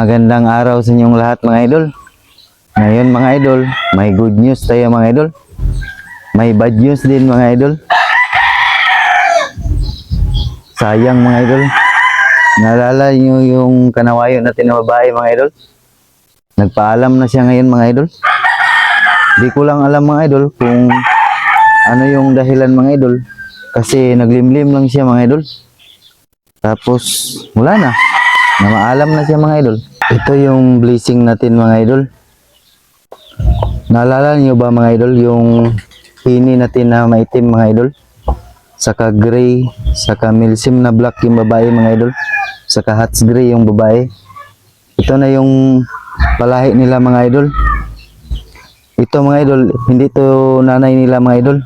Magandang araw sa inyong lahat mga idol. Ngayon mga idol, may good news tayo mga idol. May bad news din mga idol. Sayang mga idol. Naalala niyo yung kanawayo natin na babae mga idol? Nagpaalam na siya ngayon mga idol. Di ko lang alam mga idol kung ano yung dahilan mga idol. Kasi naglimlim lang siya mga idol. Tapos wala na. Namaalam na siya mga idol. Ito yung blessing natin mga idol. Naalala niyo ba mga idol yung hini natin na maitim mga idol? Saka gray, saka milsim na black yung babae mga idol. Saka hats gray yung babae. Ito na yung palahi nila mga idol. Ito mga idol, hindi to nanay nila mga idol.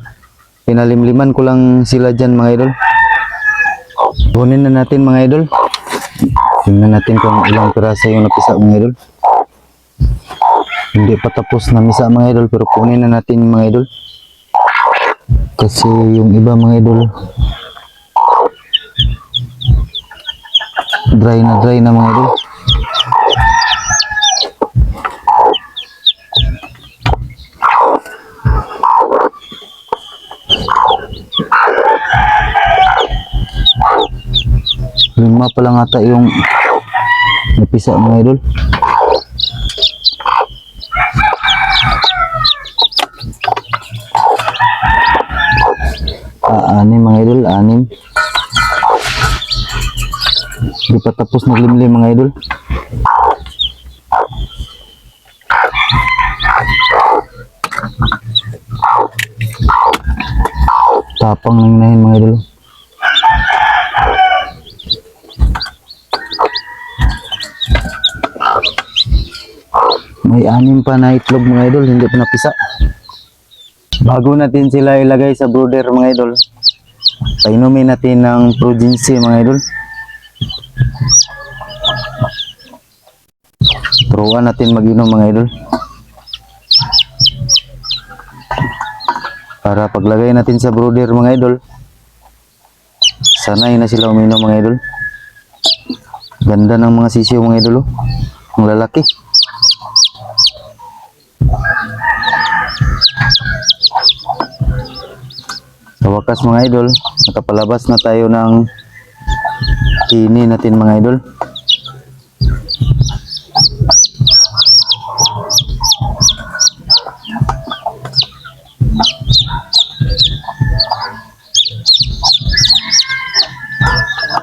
Pinalimliman ko lang sila dyan mga idol. Kunin na natin mga idol. Tingnan natin kung ilang piraso yung napisa mga idol. Hindi pa tapos na misa mga idol, pero kunin na natin yung mga idol. Kasi yung iba mga idol dry na mga idol. Lima pa lang ata yung napisa mga idol. Anim mga idol, anim. Di pa tapos naglimlim mga idol. Tapang lang na yun mga idol. May anim pa na itlog mga idol, hindi pa napisa. Bago natin sila ilagay sa brooder mga idol, painumin natin ng Progency mga idol. Turuan natin mag-inom mga idol. Para paglagay natin sa brooder mga idol, sanay na sila uminom mga idol. Ganda ng mga sisiw mga idol, oh. Ang lalaki. Sa wakas mga idol, nakapalabas na tayo ng kini natin mga idol.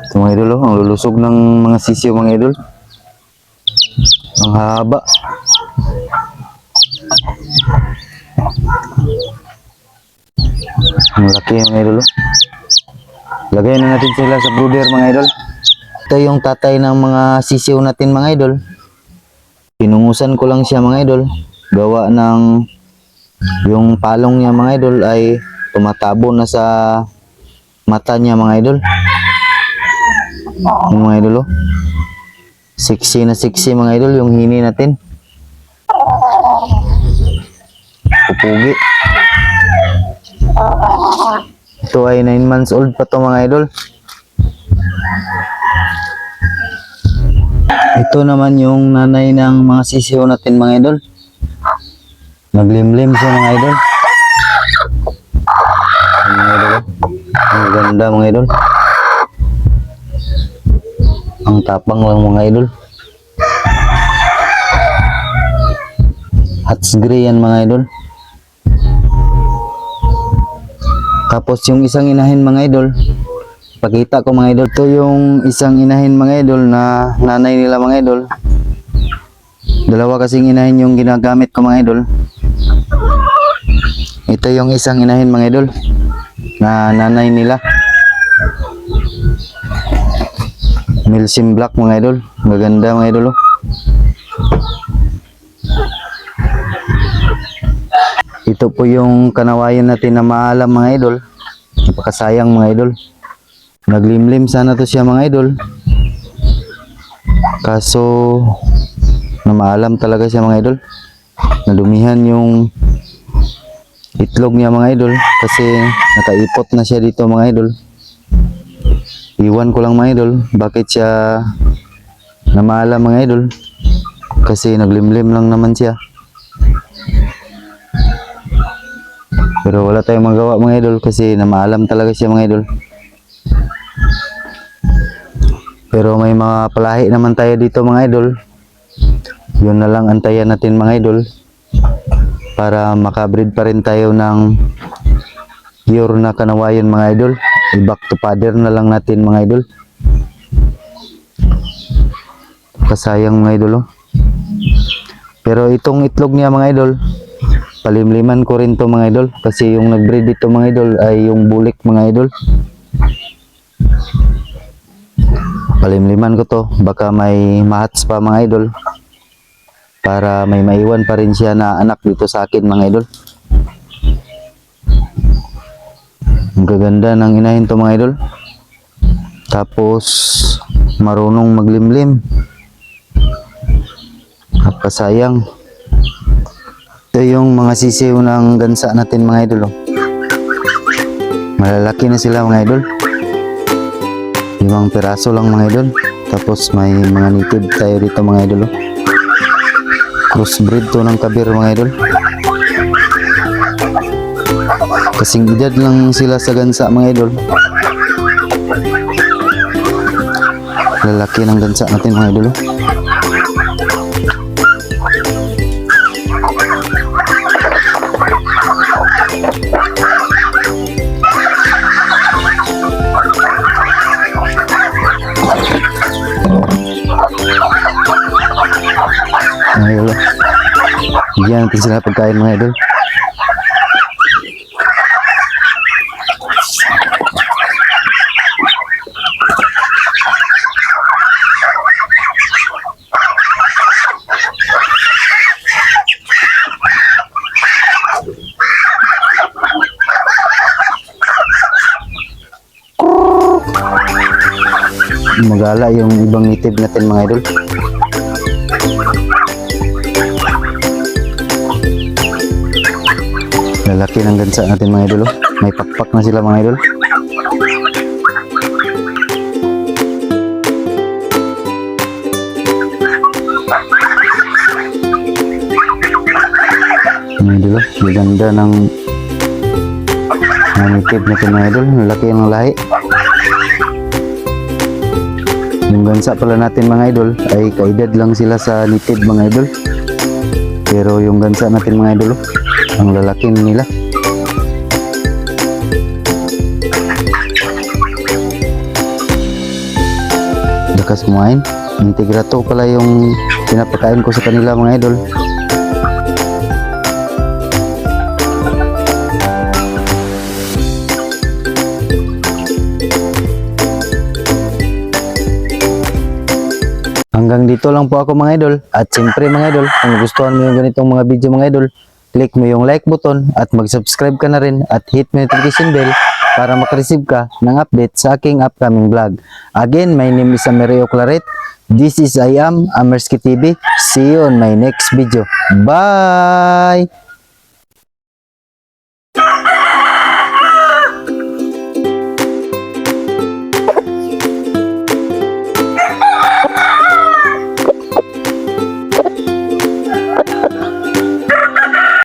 Ito mga idol, oh, ang lulusog ng mga sisiw mga idol. Ang haba. Ang laki mga idol. Lagay na natin sila sa brooder mga idol. Ito yung tatay ng mga sisiw natin mga idol. Pinungusan ko lang siya mga idol. Gawa ng yung palong niya mga idol ay tumatabo na sa mata niya mga idol. Yung mga idol, oh. Sexy na sexy mga idol yung hini natin. Pupugi. Ito ay 9 months old pa to mga idol. Ito naman yung nanay ng mga sisiw natin mga idol. Naglimlim siya mga idol. Mga idol, ang ganda mga idol. Ang tapang lang mga idol. Hats gray yan mga idol. Tapos yung isang inahin mga idol, pakita ko mga idol. Ito yung isang inahin mga idol na nanay nila mga idol. Dalawa kasing inahin yung ginagamit ko mga idol. Ito yung isang inahin mga idol na nanay nila. Milsim black mga idol. Maganda mga idol, oh. Ito po yung kanawayan natin na maalam mga idol. Napakasayang mga idol. Naglimlim sana to siya mga idol. Kaso na maalam talaga siya mga idol. Nadumihan yung itlog niya mga idol. Kasi nakaipot na siya dito mga idol. Iwan ko lang mga idol. Bakit siya namaalam mga idol. Kasi naglimlim lang naman siya. Pero wala tayong magawa mga idol kasi namaalam talaga siya mga idol. Pero may mga palahi naman tayo dito mga idol. Yun na lang antayan natin mga idol. Para makabreed pa rin tayo ng pure na kanawayan mga idol. I-back to father na lang natin mga idol. Kasayang mga idol oh. Pero itong itlog niya mga idol, palimliman ko rin to mga idol. Kasi yung nag-breed dito mga idol ay yung bulik mga idol. Palimliman ko to, baka may mahats pa mga idol. Para may maiwan pa rin siya na anak dito sa akin mga idol. Ang gaganda ng inahin to mga idol. Tapos marunong maglimlim. Napakasayang. Ito yung mga sisiw ng gansa natin mga idol oh. Malalaki na sila mga idol. 5 piraso lang mga idol. Tapos may mga native tayo dito mga idol oh. Crossbreed to ng kabir mga idol. Kasing edad lang sila sa gansa mga idol. Lalaki ng gansa natin mga idol oh. Mga idol oh. Bigyan natin sila pagkain mga idol. Magala yung ibang native natin mga idol. Lalaki ng gansa natin mga idol oh. May pakpak na sila mga idol. Mga idol oh. Maganda ng native natin mga idol. Lalaki ng lahi. Yung gansa pala natin mga idol ay kaedad lang sila sa native mga idol. Pero yung gansa natin mga idol oh, ang lalaki nila. Dakas kumain. Integrato pala yung pinapakain ko sa kanila mga idol. Hanggang dito lang po ako mga idol. At siyempre mga idol, kung gustuhan mo yung ganitong mga video mga idol, click mo yung like button at mag-subscribe ka na rin at hit mo yung notification bell para makareceive ka ng update sa aking upcoming vlog. Again, my name is Amerio Claret. This is I am Amerski TV. See you on my next video. Bye!